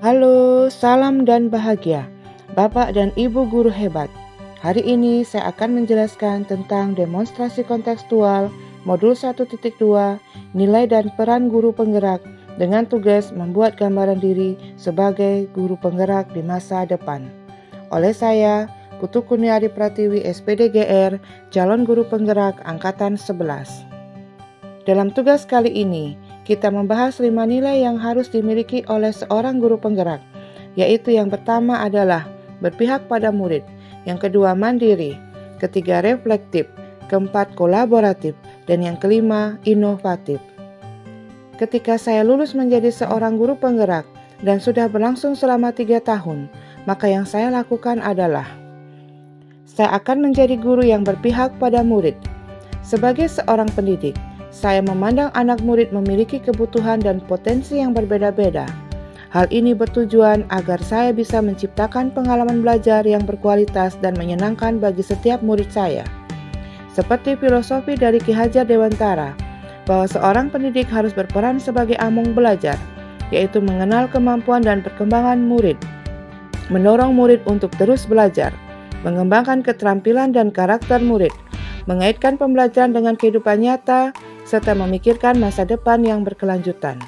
Halo, salam dan bahagia, Bapak dan Ibu guru hebat. Hari ini saya akan menjelaskan tentang demonstrasi kontekstual modul 1.2, nilai dan peran guru penggerak dengan tugas membuat gambaran diri sebagai guru penggerak di masa depan. Oleh saya, Putu Kurniadi Pratiwi SPDGR, calon guru penggerak angkatan 11. Dalam tugas kali ini, kita membahas 5 nilai yang harus dimiliki oleh seorang guru penggerak, yaitu yang pertama adalah berpihak pada murid, yang kedua mandiri, ketiga reflektif, keempat kolaboratif, dan yang kelima inovatif. Ketika saya lulus menjadi seorang guru penggerak dan sudah berlangsung selama 3 tahun, maka yang saya lakukan adalah saya akan menjadi guru yang berpihak pada murid. Sebagai seorang pendidik, saya memandang anak murid memiliki kebutuhan dan potensi yang berbeda-beda. Hal ini bertujuan agar saya bisa menciptakan pengalaman belajar yang berkualitas dan menyenangkan bagi setiap murid saya. Seperti filosofi dari Ki Hajar Dewantara, bahwa seorang pendidik harus berperan sebagai among belajar, yaitu mengenal kemampuan dan perkembangan murid, mendorong murid untuk terus belajar, mengembangkan keterampilan dan karakter murid, mengaitkan pembelajaran dengan kehidupan nyata, serta memikirkan masa depan yang berkelanjutan.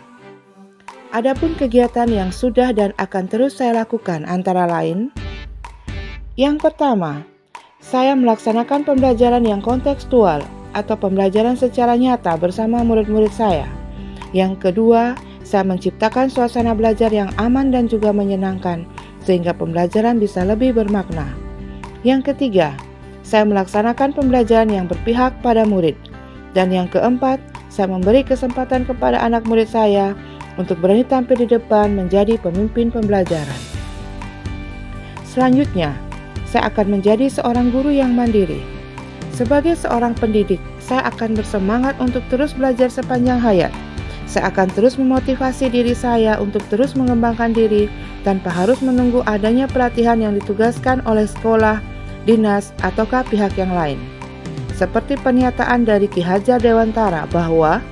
Adapun kegiatan yang sudah dan akan terus saya lakukan antara lain, yang pertama, saya melaksanakan pembelajaran yang kontekstual atau pembelajaran secara nyata bersama murid-murid saya. Yang kedua, saya menciptakan suasana belajar yang aman dan juga menyenangkan, sehingga pembelajaran bisa lebih bermakna. Yang ketiga, saya melaksanakan pembelajaran yang berpihak pada murid. Dan yang keempat, saya memberi kesempatan kepada anak murid saya untuk berani tampil di depan menjadi pemimpin pembelajaran. Selanjutnya, saya akan menjadi seorang guru yang mandiri. Sebagai seorang pendidik, saya akan bersemangat untuk terus belajar sepanjang hayat. Saya akan terus memotivasi diri saya untuk terus mengembangkan diri tanpa harus menunggu adanya pelatihan yang ditugaskan oleh sekolah, dinas, ataukah pihak yang lain. Seperti pernyataan dari Ki Hajar Dewantara bahwa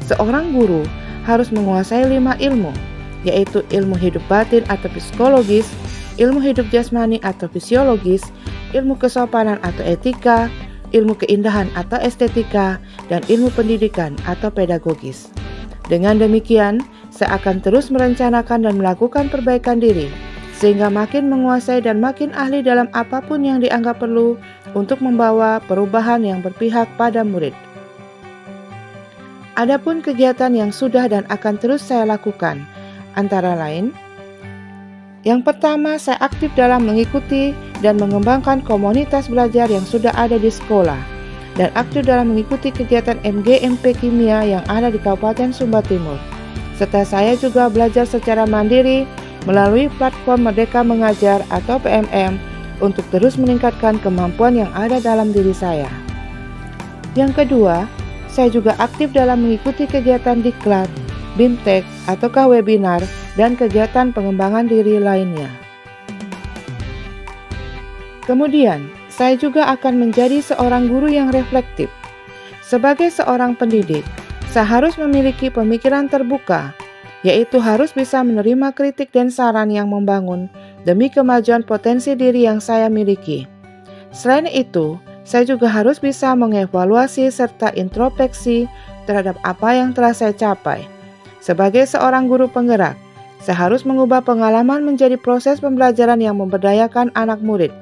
seorang guru harus menguasai 5 ilmu, yaitu ilmu hidup batin atau psikologis, ilmu hidup jasmani atau fisiologis, ilmu kesopanan atau etika, ilmu keindahan atau estetika, dan ilmu pendidikan atau pedagogis. Dengan demikian, saya akan terus merencanakan dan melakukan perbaikan diri, sehingga makin menguasai dan makin ahli dalam apapun yang dianggap perlu untuk membawa perubahan yang berpihak pada murid. Adapun kegiatan yang sudah dan akan terus saya lakukan, antara lain, yang pertama, saya aktif dalam mengikuti dan mengembangkan komunitas belajar yang sudah ada di sekolah, dan aktif dalam mengikuti kegiatan MGMP Kimia yang ada di Kabupaten Sumba Timur. Serta saya juga belajar secara mandiri melalui platform Merdeka Mengajar atau PMM untuk terus meningkatkan kemampuan yang ada dalam diri saya. Yang kedua, saya juga aktif dalam mengikuti kegiatan diklat, BIMTEK, ataukah webinar, dan kegiatan pengembangan diri lainnya. Kemudian, saya juga akan menjadi seorang guru yang reflektif. Sebagai seorang pendidik, saya harus memiliki pemikiran terbuka, yaitu harus bisa menerima kritik dan saran yang membangun demi kemajuan potensi diri yang saya miliki. Selain itu, saya juga harus bisa mengevaluasi serta introspeksi terhadap apa yang telah saya capai. Sebagai seorang guru penggerak, saya harus mengubah pengalaman menjadi proses pembelajaran yang memberdayakan anak murid,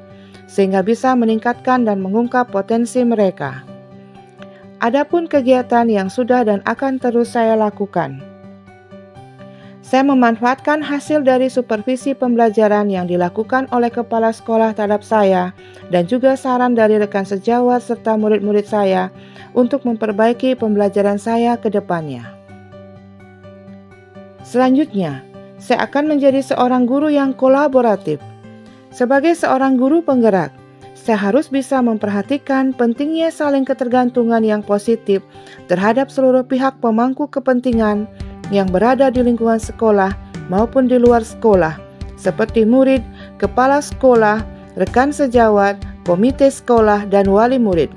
sehingga bisa meningkatkan dan mengungkap potensi mereka. Adapun kegiatan yang sudah dan akan terus saya lakukan, saya memanfaatkan hasil dari supervisi pembelajaran yang dilakukan oleh kepala sekolah terhadap saya dan juga saran dari rekan sejawat serta murid-murid saya untuk memperbaiki pembelajaran saya ke depannya. Selanjutnya, saya akan menjadi seorang guru yang kolaboratif. Sebagai seorang guru penggerak, saya harus bisa memperhatikan pentingnya saling ketergantungan yang positif terhadap seluruh pihak pemangku kepentingan yang berada di lingkungan sekolah maupun di luar sekolah, seperti murid, kepala sekolah, rekan sejawat, komite sekolah, dan wali murid.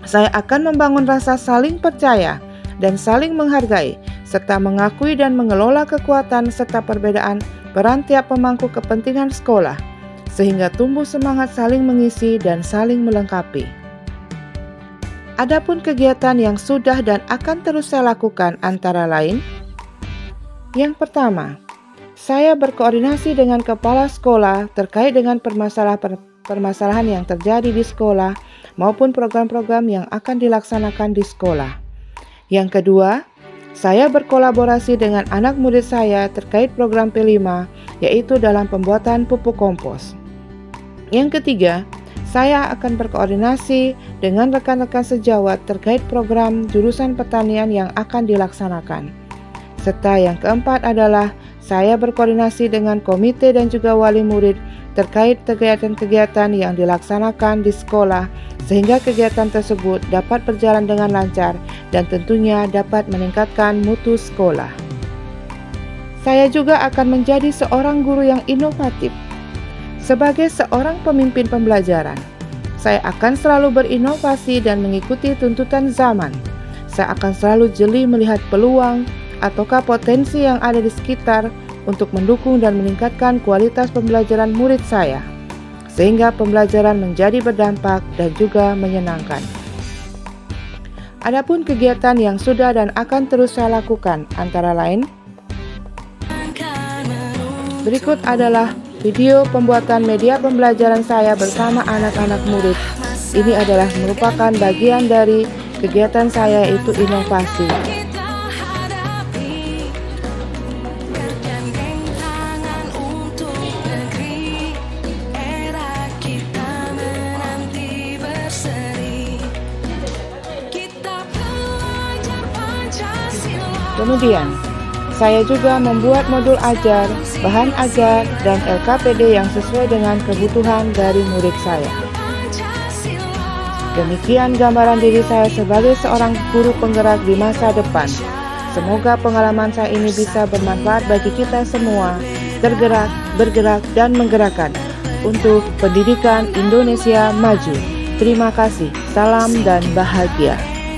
Saya akan membangun rasa saling percaya dan saling menghargai, serta mengakui dan mengelola kekuatan serta perbedaan peran tiap pemangku kepentingan sekolah, sehingga tumbuh semangat saling mengisi dan saling melengkapi. Adapun kegiatan yang sudah dan akan terus saya lakukan antara lain, yang pertama, saya berkoordinasi dengan kepala sekolah terkait dengan permasalahan yang terjadi di sekolah maupun program-program yang akan dilaksanakan di sekolah. Yang kedua, saya berkolaborasi dengan anak murid saya terkait program P5, yaitu dalam pembuatan pupuk kompos. Yang ketiga, saya akan berkoordinasi dengan rekan-rekan sejawat terkait program jurusan pertanian yang akan dilaksanakan. Serta yang keempat adalah saya berkoordinasi dengan komite dan juga wali murid terkait kegiatan-kegiatan yang dilaksanakan di sekolah sehingga kegiatan tersebut dapat berjalan dengan lancar dan tentunya dapat meningkatkan mutu sekolah. Saya juga akan menjadi seorang guru yang inovatif. Sebagai seorang pemimpin pembelajaran, saya akan selalu berinovasi dan mengikuti tuntutan zaman. Saya akan selalu jeli melihat peluang ataukah potensi yang ada di sekitar untuk mendukung dan meningkatkan kualitas pembelajaran murid saya, sehingga pembelajaran menjadi berdampak dan juga menyenangkan. Adapun kegiatan yang sudah dan akan terus saya lakukan antara lain, berikut adalah video pembuatan media pembelajaran saya bersama anak-anak murid. Ini adalah merupakan bagian dari kegiatan saya, yaitu inovasi. Kemudian, saya juga membuat modul ajar, bahan ajar, dan LKPD yang sesuai dengan kebutuhan dari murid saya. Demikian gambaran diri saya sebagai seorang guru penggerak di masa depan. Semoga pengalaman saya ini bisa bermanfaat bagi kita semua, tergerak, bergerak, dan menggerakkan untuk pendidikan Indonesia maju. Terima kasih, salam dan bahagia.